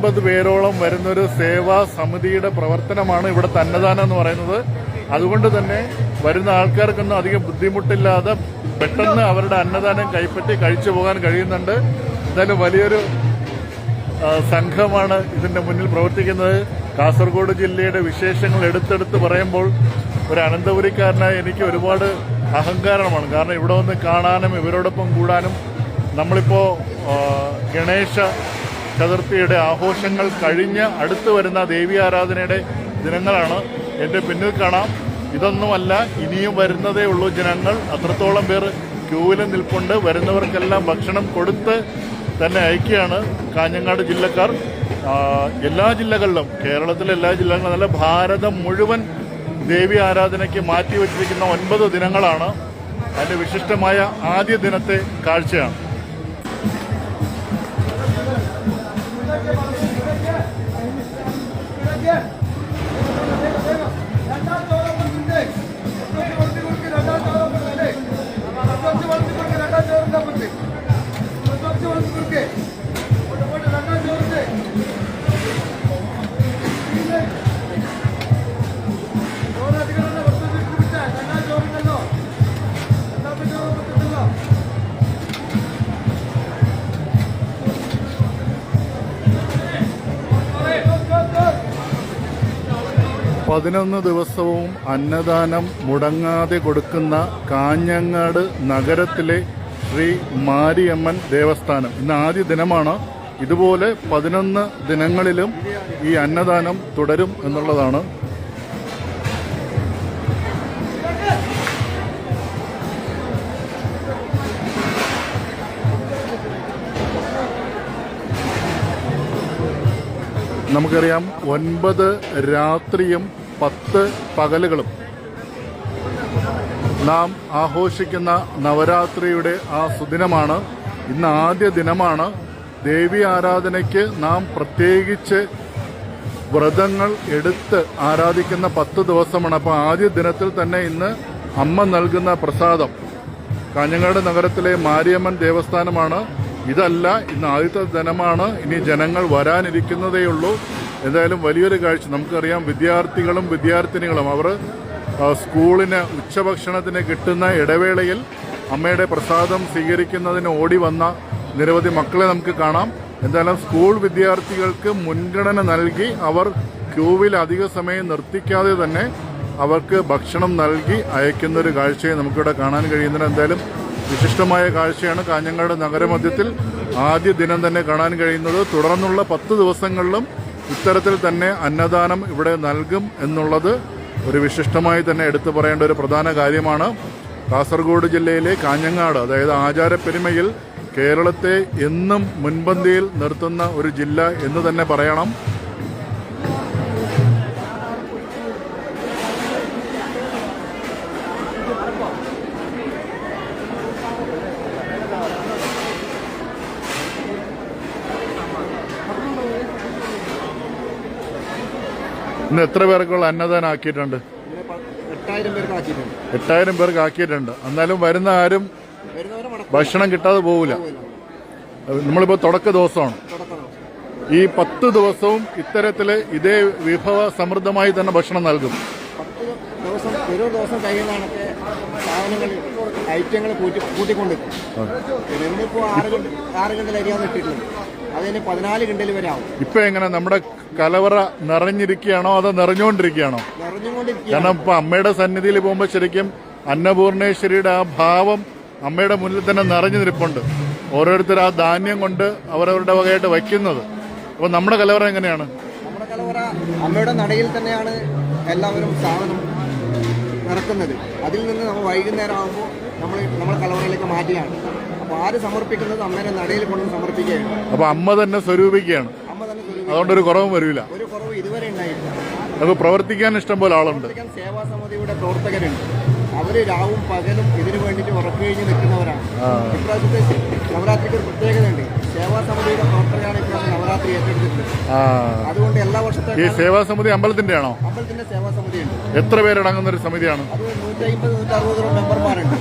150 പേരോളം വരുന്നൊരു സേവാ സമിതിയുടെ പ്രവർത്തനമാണ് ഇവിടുത്തെ അന്നദാനം എന്ന് പറയുന്നത്. അതുകൊണ്ട് തന്നെ വരുന്ന ആൾക്കാർക്കൊന്നും അധികം ബുദ്ധിമുട്ടില്ലാതെ പെട്ടെന്ന് അവരുടെ അന്നദാനം കൈപ്പറ്റി കഴിച്ചു പോകാൻ കഴിയുന്നുണ്ട്. എന്തായാലും വലിയൊരു സംഘമാണ് ഇതിന്റെ മുന്നിൽ പ്രവർത്തിക്കുന്നത്. കാസർഗോഡ് ജില്ലയുടെ വിശേഷങ്ങൾ എടുത്തെടുത്ത് പറയുമ്പോൾ ഒരു അനന്തപുരിക്കാരനായി എനിക്ക് ഒരുപാട് അഹങ്കാരമാണ്. കാരണം ഇവിടെ വന്ന് കാണാനും ഇവരോടൊപ്പം കൂടാനും. നമ്മളിപ്പോൾ ഗണേശ ചതുർത്ഥിയുടെ ആഘോഷങ്ങൾ കഴിഞ്ഞ് അടുത്ത് വരുന്ന ദേവി ആരാധനയുടെ ദിനങ്ങളാണ്. എൻ്റെ പിന്നിൽ കാണാം. ഇതൊന്നുമല്ല, ഇനിയും വരുന്നതേ ഉള്ളൂ ജനങ്ങൾ. അത്രത്തോളം പേർ ക്യൂവിൽ നിൽപ്പുണ്ട്. വരുന്നവർക്കെല്ലാം ഭക്ഷണം കൊടുത്ത് തന്നെ അയക്കുകയാണ് കാഞ്ഞങ്ങാട് ജില്ലക്കാർ. എല്ലാ ജില്ലകളിലും, കേരളത്തിലെ എല്ലാ ജില്ലകളിലും നല്ല ഭാരതം മുഴുവൻ ദേവി ആരാധനയ്ക്ക് മാറ്റിവെച്ചിരിക്കുന്ന 9 ദിനങ്ങളാണ്. അതിൻ്റെ വിശിഷ്ടമായ ആദ്യ ദിനത്തെ കാഴ്ചയാണ്. പതിനൊന്ന് ദിവസവും അന്നദാനം മുടങ്ങാതെ കൊടുക്കുന്ന കാഞ്ഞങ്ങാട് നഗരത്തിലെ ശ്രീ മാരിയമ്മൻ ദേവസ്ഥാനം ഇന്ന് ആദ്യ ദിനമാണ്. ഇതുപോലെ 11 ദിനങ്ങളിലും ഈ അന്നദാനം തുടരും എന്നുള്ളതാണ്. നമുക്കറിയാം 9 രാത്രിയും 10 പകലുകളും നാം ആഘോഷിക്കുന്ന നവരാത്രിയുടെ ആ സുദിനമാണ്. ഇന്ന് ആദ്യ ദിനമാണ്. ദേവി ആരാധനയ്ക്ക് നാം പ്രത്യേകിച്ച് വ്രതങ്ങൾ എടുത്ത് ആരാധിക്കുന്ന 10 ദിവസമാണ്. അപ്പോൾ ആദ്യ ദിനത്തിൽ തന്നെ ഇന്ന് അമ്മ നൽകുന്ന പ്രസാദം കാഞ്ഞങ്ങാട് നഗരത്തിലെ മാരിയമ്മൻ ദേവസ്ഥാനമാണ്. ഇതല്ല, ഇന്ന് ആദ്യത്തെ ദിനമാണ്. ഇനി ജനങ്ങൾ വരാനിരിക്കുന്നതേയുള്ളൂ. എന്തായാലും വലിയൊരു കാഴ്ച. നമുക്കറിയാം, വിദ്യാർത്ഥികളും വിദ്യാർത്ഥിനികളും അവർ സ്കൂളിന് ഉച്ചഭക്ഷണത്തിന് കിട്ടുന്ന ഇടവേളയിൽ അമ്മയുടെ പ്രസാദം സ്വീകരിക്കുന്നതിന് ഓടി വന്ന നിരവധി മക്കളെ നമുക്ക് കാണാം. എന്തായാലും സ്കൂൾ വിദ്യാർത്ഥികൾക്ക് മുൻഗണന നൽകി അവർ ക്യൂവിൽ അധിക സമയം നിർത്തിക്കാതെ തന്നെ അവർക്ക് ഭക്ഷണം നൽകി അയക്കുന്നൊരു കാഴ്ചയെ നമുക്കിവിടെ കാണാൻ കഴിയുന്നത്. എന്തായാലും വിശിഷ്ടമായ കാഴ്ചയാണ് കാഞ്ഞങ്ങാട് നഗരമധ്യത്തിൽ ആദ്യ ദിനം തന്നെ കാണാൻ കഴിയുന്നത്. തുടർന്നുള്ള 10 ദിവസങ്ങളിലും ഇത്തരത്തിൽ തന്നെ അന്നദാനം ഇവിടെ നൽകും എന്നുള്ളത് ഒരു വിശിഷ്ടമായി തന്നെ എടുത്തു പറയേണ്ട ഒരു പ്രധാന കാര്യമാണ്. കാസർഗോഡ് ജില്ലയിലെ കാഞ്ഞങ്ങാട്, അതായത് ആചാരപ്പെരുമയിൽ കേരളത്തെ എന്നും മുൻപന്തിയിൽ നിർത്തുന്ന ഒരു ജില്ല എന്ന് തന്നെ പറയണം. ഇന്ന് എത്ര പേർക്കുള്ള അന്നദാനം ആക്കിയിട്ടുണ്ട്? 8000 പേർക്ക് ആക്കിയിട്ടുണ്ട്. എന്നാലും വരുന്ന ആരും ഭക്ഷണം കിട്ടാതെ പോവില്ല. നമ്മളിപ്പോൾ തുടക്ക ദിവസമാണ്. ഈ 10 ദിവസവും ഇത്തരത്തില് ഇതേ വിഭവ സമൃദ്ധമായി തന്നെ ഭക്ഷണം നൽകും. ഓരോ ദിവസം കഴിയുന്നതാണ് സാധനങ്ങൾ ഐറ്റങ്ങൾ കൂട്ടിക്കൊണ്ടിരിക്കും. ഇന്നിപ്പോ 6 കിണ്ടൽ അരിയാണ് ഇട്ടിട്ടുള്ളത്. അതിന് 14 കിണ്ടൽ വരെ ആവും. ഇപ്പൊ എങ്ങനെ നമ്മുടെ കലവറ നിറഞ്ഞിരിക്കുകയാണോ അതോ നിറഞ്ഞുകൊണ്ടിരിക്കുകയാണോ? കാരണം ഇപ്പൊ അമ്മയുടെ സന്നിധിയിൽ പോകുമ്പോൾ ശരിക്കും അന്നപൂർണേശ്വരിയുടെ ആ ഭാവം അമ്മയുടെ മുന്നിൽ തന്നെ നിറഞ്ഞു നിൽപ്പുണ്ട്. ഓരോരുത്തർ ആ ധാന്യം കൊണ്ട് അവരവരുടെ വകയായിട്ട് വയ്ക്കുന്നത്. അപ്പൊ നമ്മുടെ കലവറ എങ്ങനെയാണ്? നമ്മുടെ കലവറ അമ്മയുടെ നടയിൽ തന്നെയാണ് എല്ലാവരും സാധനം ഇറക്കുന്നത്. അതിൽ നിന്ന് നമ്മൾ വൈകുന്നേരം ആകുമ്പോൾ നമ്മുടെ കലവറയിലേക്ക് മാറ്റുകയാണ്. അപ്പോൾ ആര് സമർപ്പിക്കുന്നത് അമ്മയുടെ നടയിൽ കൊണ്ട് സമർപ്പിക്കുകയാണ്. അപ്പൊ അമ്മ തന്നെ സ്വരൂപിക്കുകയാണ്. അതുകൊണ്ടൊരു കുറവും വരില്ല. ഒരു കുറവ് ഇതുവരെ ഉണ്ടായിട്ടില്ല. അത് പ്രവർത്തിക്കാൻ ഇഷ്ടംപോലെ ആളുണ്ട്. സേവാ സമിതിയുടെ പ്രവർത്തകരുണ്ട്. അവര് രാവും പകലും ഇതിനു വേണ്ടിയിട്ട് ഉറക്കു കഴിഞ്ഞ് നിൽക്കുന്നവരാണ്. ഇപ്രാവശ്യത്തെ നവരാത്രിക്ക് ഒരു പ്രത്യേകതയുണ്ട്. സേവാ സമിതിയുടെ പ്രവർത്തകരാണ് ഇപ്രാവശ്യം നവരാത്രി ഏറ്റെടുത്തിട്ടുള്ളത്. അതുകൊണ്ട് എല്ലാ വർഷത്തെ ഈ സേവാ സമിതി അമ്പലത്തിന്റെ ആണോ? അമ്പലത്തിന്റെ സേവാ സമിതിയുണ്ട്. എത്ര പേരടങ്ങുന്ന ഒരു സമിതിയാണ്? അത് 150-160 മെമ്പർമാരുണ്ട്.